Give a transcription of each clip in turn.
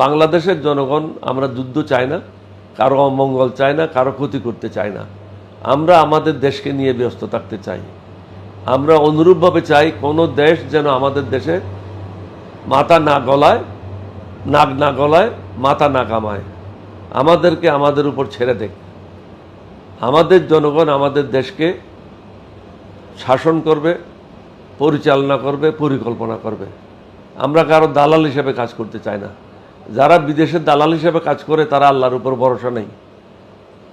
বাংলাদেশের জনগণ আমরা যুদ্ধ চাই না, কারো অমঙ্গল চাই না, কারো ক্ষতি করতে চাই না। আমরা আমাদের দেশকে নিয়ে ব্যস্ত থাকতে চাই। আমরা অনুরূপভাবে চাই কোনো দেশ যেন আমাদের দেশে মাথা না গলায়, নাক না গলায়, মাথা না কামায়, আমাদেরকে আমাদের উপর ছেড়ে দেয়। আমাদের জনগণ আমাদের দেশকে শাসন করবে, পরিচালনা করবে, পরিকল্পনা করবে। আমরা কারো দালাল হিসেবে কাজ করতে চাই না। যারা বিদেশের দালাল হিসেবে কাজ করে তারা আল্লাহর উপর ভরসা নেই,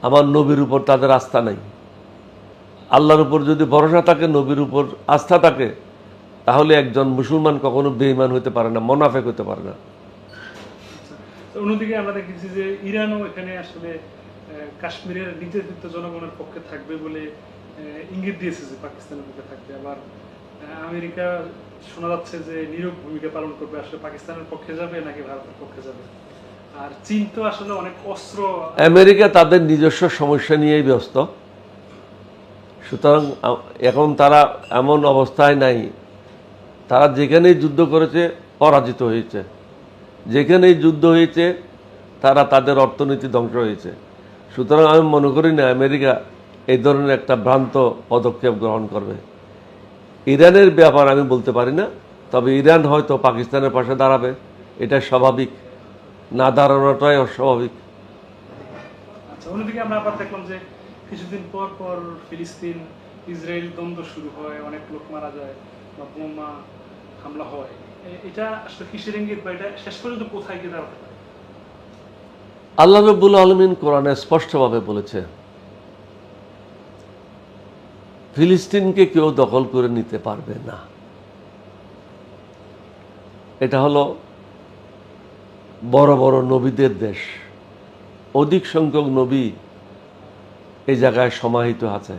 আমার নবীর উপর তাদের আস্থা নেই। আল্লাহর উপর যদি ভরসা থাকে, নবীর উপর আস্থা থাকে, তাহলে একজন মুসলমান কখনো বেঈমান হতে পারে না, মুনাফিক হতে পারে না। অন্যদিকে আমরা দেখেছি যে ইরানও এখানে আসলে কাশ্মীরের নির্যাতিত জনগণের পক্ষে থাকবে বলে ইঙ্গিত দিয়েছে যে পাকিস্তানের পক্ষে থাকবে। আবার আমেরিকা শোনা যাচ্ছে যে নীরব ভূমিকা পালন করবে, আসলে পাকিস্তানের পক্ষে যাবে নাকি ভারতের পক্ষে যাবে। আর চীন তো আসলে অনেক অস্ত্র, আমেরিকা তাদের নিজস্ব সমস্যা নিয়েই ব্যস্ত। সুতরাং এখন তারা এমন অবস্থায় নাই, তারা যেখানেই যুদ্ধ করেছে পরাজিত হয়েছে, যেখানেই যুদ্ধ হয়েছে তারা তাদের অর্থনীতি ধ্বংস হয়েছে। সুতরাং আমি মনে করি না আমেরিকা এই ধরনের একটা ভ্রান্ত পদক্ষেপ গ্রহণ করবে। ইরানের ব্যাপার আমি বলতে পারি না, তবে ইরান হয়তো পাকিস্তানের পাশে দাঁড়াবে, এটা স্বাভাবিক। না দাঁড়ানোটাই অস্বাভাবিক। আচ্ছা, অন্যদিকে আমরা আবার দেখলাম যে কিছুদিন পর পর ফিলিস্তিন ইসরায়েল দ্বন্দ্ব শুরু হয়, অনেক লোক মারা যায় বা বোমা হামলা হয়। এটা আসলে কিসের ইঙ্গিত বা এটা শেষ পর্যন্ত কোথায় গিয়ে দাঁড়াতে পারে? আল্লাহ রাব্বুল আলামিন কোরআনে স্পষ্টভাবে বলেছে, ফিলিস্তিনকে কেউ দখল করে নিতে পারবে না। এটা হলো বড় বড় নবীদের দেশ, অধিক সংখ্যক নবী এই জায়গায় সমাহিত আছে।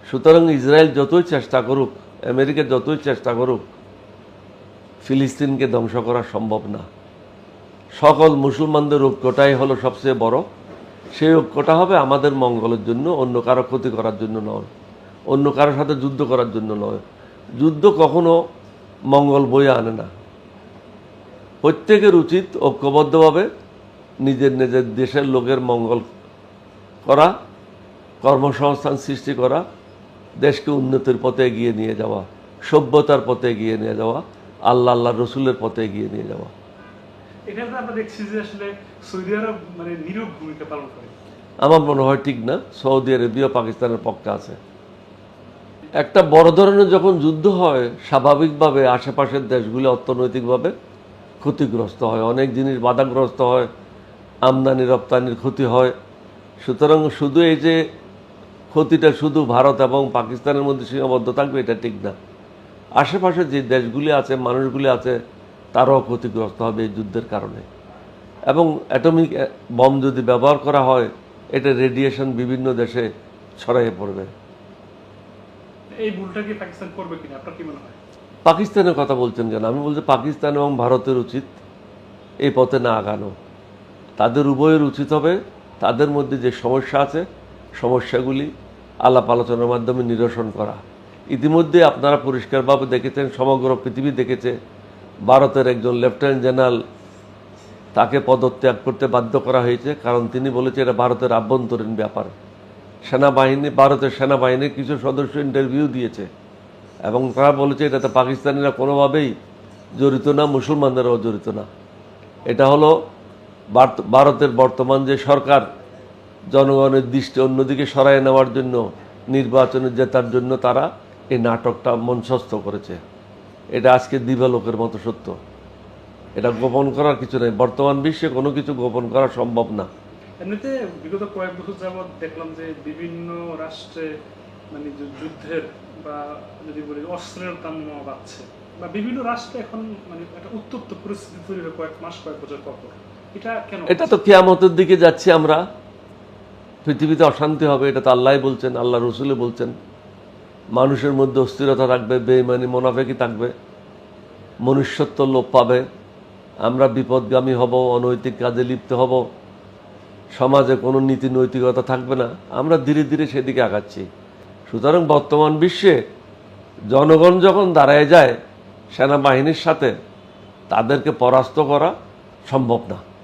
সুতরাং ইসরায়েল যতই চেষ্টা করুক, আমেরিকা যতই চেষ্টা করুক, ফিলিস্তিনকে ধ্বংস করা সম্ভব না। সকল মুসলমানদের ঐক্যটাই হলো সবচেয়ে বড়। সেই ঐক্যটা হবে আমাদের মঙ্গলের জন্য, অন্য কারো ক্ষতি করার জন্য নয়, অন্য কারোর সাথে যুদ্ধ করার জন্য নয়। যুদ্ধ কখনো মঙ্গল বয়ে আনে না। প্রত্যেকের উচিত ঐক্যবদ্ধভাবে নিজের নিজের দেশের লোকের মঙ্গল করা, কর্মসংস্থান সৃষ্টি করা, দেশকে উন্নতির পথে এগিয়ে নিয়ে যাওয়া, সভ্যতার পথে এগিয়ে নিয়ে যাওয়া, আল্লাহ রসুলের পথে এগিয়ে নিয়ে যাওয়া। এখানে আমরা দেখছি যে আসলে সৌদি আরব মানে নীরব ভূমিকা পালন করে। আমার মনে হয় ঠিক না। সৌদি আরবিয়া পাকিস্তানের পক্ষে আছে। একটা বড় ধরনের যখন যুদ্ধ হয়, স্বাভাবিকভাবে আশেপাশের দেশগুলো অর্থনৈতিকভাবে ক্ষতিগ্রস্ত হয়, অনেক জিনিস বাধাগ্রস্ত হয়, আমদানি রপ্তানির ক্ষতি হয়। সুতরাং শুধু এই যে ক্ষতিটা শুধু ভারত এবং পাকিস্তানের মধ্যে সীমাবদ্ধ থাকবে এটা ঠিক না। আশেপাশে যে দেশগুলি আছে, মানুষগুলি আছে, তারাও ক্ষতিগ্রস্ত হবে এই যুদ্ধের কারণে। এবং অ্যাটমিক বম যদি ব্যবহার করা হয়, এটা রেডিয়েশন বিভিন্ন দেশে ছড়িয়ে পড়বে। এই ভুলটা কি পাকিস্তান করবে কিনা আপনার কি মনে হয়? পাকিস্তানের কথা বলছেন কেন? আমি বলছি পাকিস্তান এবং ভারতের উচিত এই পথে না আগানো। তাদের উভয়ের উচিত হবে তাদের মধ্যে যে সমস্যা আছে, সমস্যাগুলি আলাপ আলোচনার মাধ্যমে নিরসন করা। ইতিমধ্যে আপনারা পরিষ্কারভাবে দেখেছেন, সমগ্র পৃথিবী দেখেছে, ভারতের একজন লেফটেন্যান্ট জেনারেল, তাকে পদত্যাগ করতে বাধ্য করা হয়েছে, কারণ তিনি বলেছে এটা ভারতের আভ্যন্তরীণ ব্যাপার। ভারতের সেনাবাহিনীর কিছু সদস্য ইন্টারভিউ দিয়েছে এবং তারা বলেছে এটাতে পাকিস্তানিরা কোনোভাবেই জড়িত না, মুসলমানদেরও জড়িত না। এটা হলো ভারতের বর্তমান যে সরকার জনগণের দৃষ্টি অন্যদিকে সরায় নেওয়ার জন্য, নির্বাচনে জেতার জন্য তারা এই নাটকটা মঞ্চস্থ করেছে। এটা আজকে দিবালোকের মতো সত্য। এটা গোপন করার কিছু নেই। বর্তমান বিশ্বে কোনো কিছু গোপন করা সম্ভব না। এমনিতে বিগত কয়েক বছর যাবৎ দেখলাম যে বিভিন্ন রাষ্ট্রে মানে যুদ্ধের বা যদি বলি অস্ত্রের দাম বাড়ছে, বা বিভিন্ন রাষ্ট্রে এখন মানে একটা উত্তপ্ত পরিস্থিতি তৈরি হয় কয়েক মাস কয়েক বছর পর পর। এটা কেন? এটা তো কিয়ামতের দিকে যাচ্ছি আমরা, পৃথিবীতে অশান্তি হবে, এটা তো আল্লাহই বলছেন, আল্লাহ রসুলে বলছেন। মানুষের মধ্যে অস্থিরতা থাকবে, বেঈমানি মুনাফিকি থাকবে, মনুষ্যত্ব লোপ পাবে, আমরা বিপদগামী হব, অনৈতিক কাজে লিপ্ত হব, সমাজে কোনো নীতি নৈতিকতা থাকবে না। আমরা ধীরে ধীরে সেদিকে আগাচ্ছি। সুতরাং বর্তমান বিশ্বে জনগণ যখন দাঁড়ায় যায় সেনাবাহিনীর সাথে, তাদেরকে পরাস্ত করা সম্ভব না।